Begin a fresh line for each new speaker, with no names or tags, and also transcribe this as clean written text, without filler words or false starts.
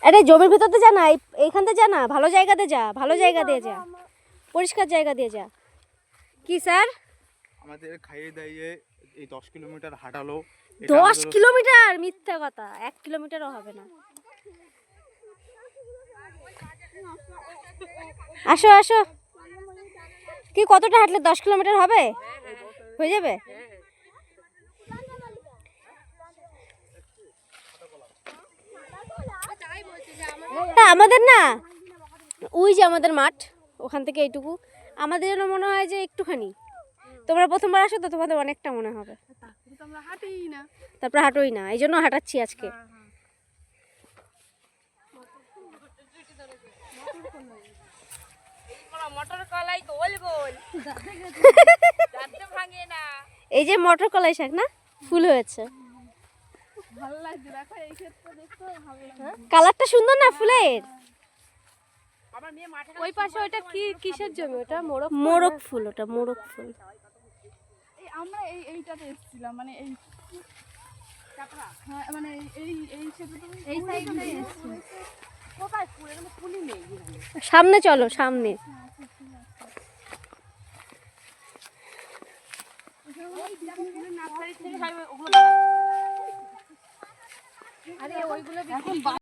আরে জমির ভিতরতে যা না, এইখানতে যা না, ভালো জায়গাতে যা, ভালো জায়গা দিয়ে যা, পরিষ্কার জায়গা দিয়ে যা। কি স্যার?
আমাদের খাইয়ে দাইয়ে এই 10 কিলোমিটার হাঁটালো।
10 কিলোমিটার? মিথ্যা কথা, 1 কিলোমিটারও হবে না। আসো আসো। কি কতটা হাঁটলে 10 কিলোমিটার হবে? হয়ে যাবে? আমাদের না, ওই যে আমাদের মাঠ, ওখান থেকে এইটুকু আমাদের জন্য মনে হয় যে একটুখানি। তোমরা প্রথমবার আসো তো, তোমাদের অনেকটা মনে হবে। তারপর হাঁটোই না, এই জন্য হাঁটাচ্ছি আজকে। এই যে মটর কলাই শাক না, ফুল হয়েছে। কালারটা সুন্দর না ফুলের?
ওই পাশে ওটা কি কিসের জমি? ওটা
মোরগ ফুল, ওটা মোরগ ফুল।
আমরা এইটাতে এসেছিলাম, মানে এই মানে এই সাইডে এসেছিলাম। কোথায় ফুল? এখানে ফুলই নেই।
সামনে চলো, সামনে।
আরে ওইগুলো